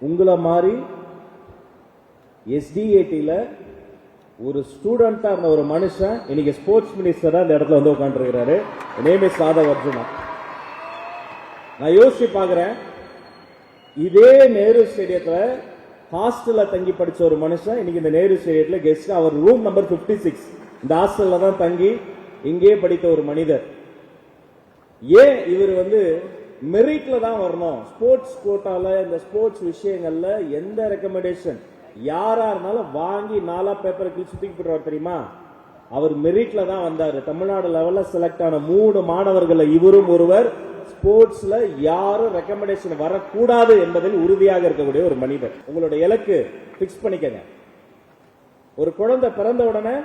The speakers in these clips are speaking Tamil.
உங்களை மாதிரி SDATல ஒரு ஸ்டூடெண்டா இருந்த ஒரு மனுஷன் இன்னைக்கு ஸ்போர்ட்ஸ் மினிஸ்டரா இந்த இடத்துல வந்து உட்காந்துருக்கிறாரு. நேம் இஸ் சாதவ் அர்ஜுனா. நான் யோசிச்சு பாக்குறேன், இதே நேரு ஸ்டேடியத்துல ஹாஸ்டல்ல தங்கி படிச்ச ஒரு மனுஷன் இன்னைக்கு இந்த நேரு ஸ்டேடியத்துல கெஸ்ட், அவர் ரூம் நம்பர் 56 இந்த ஹாஸ்டல்ல தான் தங்கி இங்கே படித்த ஒரு மனிதர். ஏன் இவர் வந்து மெரிட்ல தான் வரணும், ஸ்போர்ட்ஸ் கோட்டால இந்த ஸ்போர்ட்ஸ் விஷயங்கள்ல எந்த ரெக்கமெண்டேஷன் யாரா இருந்தாலும் வாங்கி 4 பேப்பரை கிழிச்சு தூக்கி போடுவார் தெரியுமா? அவர் மெரிட்ல தான் வந்தாரு. தமிழ்நாடு லெவல்ல செலக்ட் ஆன 3 மாணவர்கள் இவரும் ஒருவர். ஸ்போர்ட்ஸ்ல யாரும் ரெக்கமெண்டேஷன் வரக்கூடாது என்பதில் உறுதியாக இருக்கக்கூடிய ஒரு மனிதர். உங்களுடைய இலக்கு பிக்ஸ் பண்ணிக்கங்க. ஒரு குழந்தை பிறந்த உடனே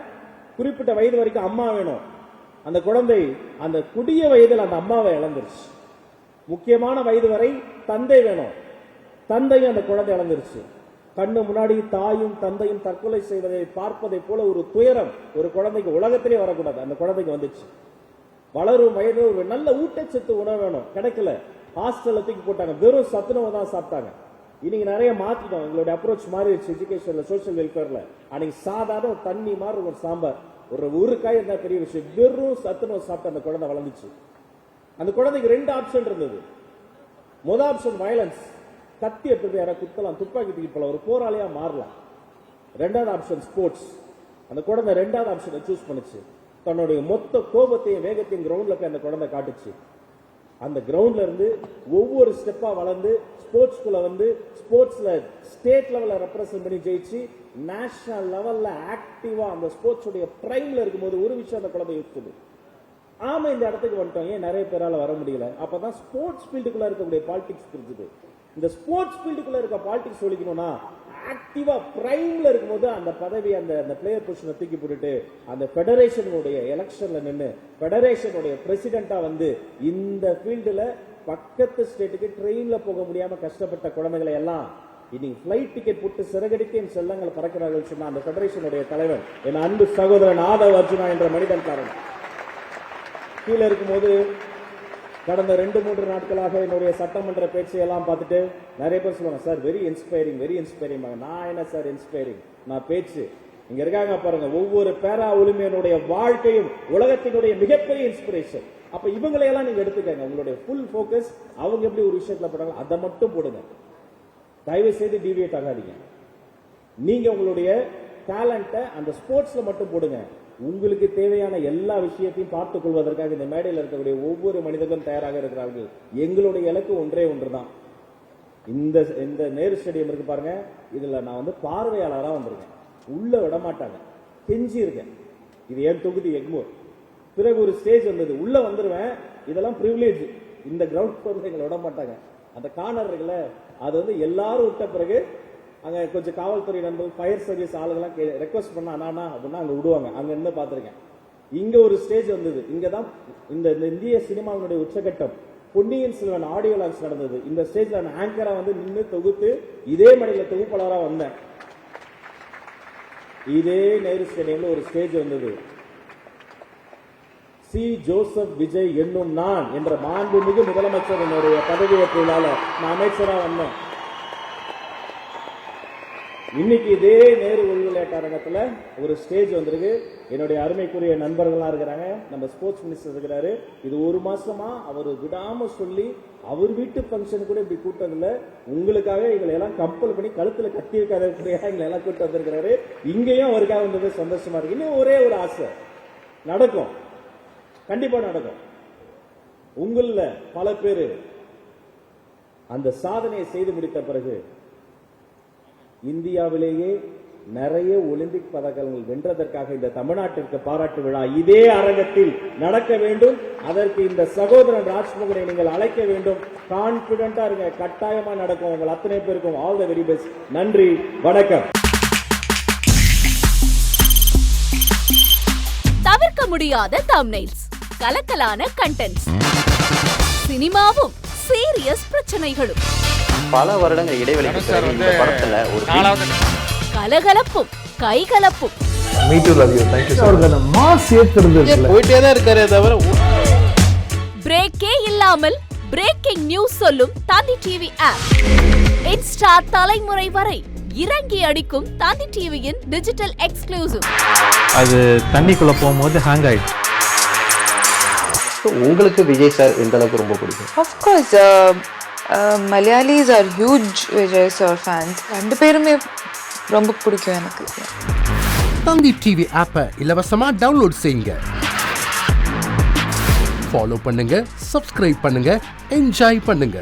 குறிப்பிட்ட வயது வரைக்கும் அம்மா வேணும். அந்த குழந்தை அந்த குடிய வயதில் அந்த அம்மாவை இழந்துருச்சு. முக்கியமான வயது வரை தந்தை வேணும். தந்தையும் அந்த குழந்தை இழந்துருச்சு. கண்ணு முன்னாடி தாயும் தந்தையும் தற்கொலை செய்வதை பார்ப்பதை போல ஒரு துயரம் ஒரு குழந்தைக்கு உலகத்திலே வரக்கூடாது. அந்த குழந்தைக்கு வந்துச்சு. வளரும் வயது ஒரு நல்ல ஊட்டச்சத்து உணவு வேணும், கிடைக்கல. ஹாஸ்டல்ல தூக்கி போட்டாங்க, வெறும் சத்துணவு தான் சாப்பிட்டாங்க. இன்னைக்கு நிறைய மாத்திட்டோம், எங்களுடைய அப்ரோச் மாறிடுச்சு. எஜுகேஷன்ல சோசியல் வெல்ஃபேர்ல அன்னைக்கு சாதாரண ஒரு தண்ணி மாதிரி ஒரு சாம்பார் ஒரு ஊறுக்காய் இருந்தா பெரிய விஷயம். வெறும் சத்துணவு சாப்பிட்டு அந்த குழந்தை வளர்ந்துச்சு. அந்த குழந்தைக்கு 2 ஆப்ஷன் இருந்தது. முதல் ஆப்ஷன் வயலன்ஸ், கத்தி எடுத்து யாரை குத்தலாம், துப்பாக்கி தூக்கி போலாம், ஒரு போராளியா மாறலாம். 2வது ஆப்ஷன் ஸ்போர்ட்ஸ். அந்த குழந்தை 2வது ஆப்ஷனை சூஸ் பண்ணுச்சு. தன்னுடைய மொத்த கோபத்தையும் வேகத்தையும் கிரவுண்ட்ல போய் அந்த குழந்தை காட்டுச்சு. அந்த கிரவுண்ட்ல இருந்து ஒவ்வொரு ஸ்டெப்பா வளர்ந்து ஸ்போர்ட்ஸ்குள்ள வந்து ஸ்போர்ட்ஸ்ல ஸ்டேட் லெவல்ல ரெப்ரசென்ட் பண்ணி ஜெயிச்சு நேஷனல் லெவல்ல ஆக்டிவா அந்த ஸ்போர்ட்ஸ் உடைய பிரைம்ல இருக்கும்போது ஒரு விஷயம் அந்த குழந்தை யோசிச்சது, ஆமா இந்த இடத்துக்கு வந்துட்டோம், ஏன் நிறைய பேரால வர முடியல? அப்பதான் ஸ்போர்ட்ஸ் ஃபீல்டுக்குள்ள இருக்கக்கூடிய பாலிடிக்ஸ் புரிஞ்சுது. இந்த ஸ்போர்ட்ஸ் ஃபீல்டுக்குள்ள இருக்க பாலிடிக்ஸ் ஒழிக்கணும்னா ஆக்டிவா பிரைம்ல இருக்கும்போது அந்த பதவி அந்த பிளேயர் பொசிஷனை தூக்கி போட்டுட்டு அந்த பெடரேஷனுடைய எலெக்ஷன்ல நின்று பெடரேஷனுடைய பிரசிடென்டா வந்து இந்த ஃபீல்டுல பக்கத்து ஸ்டேட்டுக்கு ட்ரெயின்ல போக முடியாம கஷ்டப்பட்ட குழந்தைகளை எல்லாம் இன்னைக்கு பிளைட் டிக்கெட் போட்டு சிறகடித்து என் செல்லங்கள் பறக்கிறார்கள் சொன்ன அந்த பெடரேஷனுடைய தலைவர் என் அன்பு சகோதரன் சாதவ் அர்ஜுனா என்ற மனிதன் காரணம். கீழே இருக்கும்போது கடந்த 2-3 நாட்களாக என்னுடைய சட்டமன்ற பேச்சையெல்லாம் பார்த்துட்டு நிறைய பேர் சொல்லுவாங்க, sir very inspiring very inspiring. நான் என்ன சார் இன்ஸ்பைரிங், நான் பேச்சு. இங்க இருக்காங்க பாருங்க, ஒவ்வொரு பேரா ஒலிம்பியனுடைய வாழ்க்கையும் உலகத்தினுடைய மிகப்பெரிய இன்ஸ்பிரேஷன். அப்ப இவங்களையெல்லாம் நீங்க எடுத்துக்கங்க. உங்களுடைய ஃபுல் போக்கஸ் அவங்க எப்படி ஒரு விஷயத்துல போடுறாங்க அதை மட்டும் போடுங்க. தயவு செய்து டிவியேட் ஆகாதீங்க. நீங்க உங்களுடைய டேலண்ட்டை அந்த ஸ்போர்ட்ஸ்ல மட்டும் போடுங்க. உங்களுக்கு தேவையான எல்லா விஷயத்தையும் பார்த்துக் கொள்வதற்காக இந்த மேடையில் இருக்கக்கூடிய ஒவ்வொரு மனிதர்களும் தயாராக இருக்கிறார்கள். எங்களுடைய இலக்கு ஒன்றே ஒன்றுதான். இந்த நேரு ஸ்டேடியம் இருக்கு பாருங்க, இதுல நான் வந்து பார்வையாளராக வந்திருக்கேன். உள்ள விட மாட்டாங்க, கெஞ்சி இருக்கேன். இது என் தொகுதி எக்மோர். பிறகு ஒரு ஸ்டேஜ் வந்தது, உள்ள வந்துருவேன், இதெல்லாம் பிரிவிலேஜ். இந்த கிரவுண்ட் வந்து எங்களை விட மாட்டாங்க. அந்த கார்னர் இருக்குல்ல, அது வந்து எல்லாரும் விட்ட பிறகு அங்க கொஞ்சம் காவல்துறை நண்பர்கள் ஃபயர் சர்வீஸ் ஆளுங்கெல்லாம் ரெக்வஸ்ட் பண்ணா அப்படின்னா அங்க விடுவாங்க. அங்க இருந்து பாத்திருக்கேன். இங்க ஒரு ஸ்டேஜ் வந்தது. இங்கதான் இந்த இந்திய சினிமாவினுடைய உச்சகட்டம் பொன்னியின் செல்வன் ஆடியோ லான்ச் நடந்தது. இந்த ஸ்டேஜ்ல நான் ஆங்கரா வந்து நின்று தொகுத்து இதே மணியில தொகுப்பாளரா வந்தேன். இதே நேரு ஸ்டேடியம்ல ஒரு ஸ்டேஜ் வந்தது. சி ஜோசப் விஜய் என்னும் நான் என்ற மாண்புமிகு முதலமைச்சர் என்னுடைய பதவியேற்ற விழாவில் நான் அமைச்சரா வந்தேன். இன்னைக்கு இதே நேரு விளையாட்டு அரங்கத்துல ஒரு ஸ்டேஜ் வந்திருக்கு. என்னுடைய அருமைக்குரிய நண்பர்களா இருக்கிறாங்க, நம்ம ஸ்போர்ட்ஸ் மினிஸ்டர் இருக்கிறாரு. இது 1 மாசமா அவர் விடாம சொல்லி அவர் வீட்டு பங்கன் கூட இப்படி கூட்டதில்ல. உங்களுக்காக எங்களை எல்லாம் கம்பல் பண்ணி கழுத்துல கட்டி வைக்காத எங்களை எல்லாம் கூட்டு வந்திருக்கிறாரு. இங்கேயும் அவருக்காக வந்தது சந்தோஷமா இருக்கு. இன்னும் ஒரே ஒரு ஆசை, நடக்கும், கண்டிப்பா நடக்கும். உங்கள பல பேரு அந்த சாதனையை செய்து முடித்த பிறகு இந்தியாவிலேயே நிறைய ஒலிம்பிக் பதக்கங்கள் வென்றதற்காக இந்த தமிழ்நாட்டிற்கு பாராட்டு விழா இதே அரங்கத்தில் நடக்க வேண்டும். அதற்கு இந்த சகோதரன் ராஜ்மோகனை நீங்கள் அழைக்க வேண்டும். கான்பிடண்டா இருங்க, கட்டாயமா நடக்கும். உங்கள் அத்தனை பேருக்கும் ஆல் தி வெரி பெஸ்ட். நன்றி, வணக்கம். தவிர்க்க முடியாத தம்ப்நெயில்ஸ், கலக்கலான கண்டென்ட்ஸ், சினிமாவும் சீரியஸ் பிரச்சனைகளும், பல வருடங்கள் இடைவெளிக்கு பிறகு இந்த படத்துல ஒரு கலகலப்பும் கைகலப்பும். Me too love you. Thank you sir. Mass ஏத்துறது போயிட்டே தான் இருக்காரே தவிர பிரேக்கே இல்லாமல் பிரேக்கிங் நியூஸ் சொல்லும் தந்தி டிவி ஆப். இன்ஸ்டா தலைமுறை வரை இறங்கி அடிக்கும் தந்தி டிவியின் டிஜிட்டல் எக்ஸ்க்ளூசிவ். அது தண்ணிக்குள்ள போகும்போது ஹேங் ஆயிடுச்சு. உங்களுக்கு விஜய் சார் எந்த அளவுக்கு ரொம்ப பிடிக்கும்? Of course, Malayalis are huge Vijay sir fans. ரெண்டு பேருமே ரொம்ப பிடிக்கும் எனக்கு. தந்தி டிவி ஆப்பை இலவசமா டவுன்லோட் செய்யுங்க. ஃபாலோ பண்ணுங்க, சப்ஸ்கிரைப் பண்ணுங்க, என்ஜாய் பண்ணுங்க.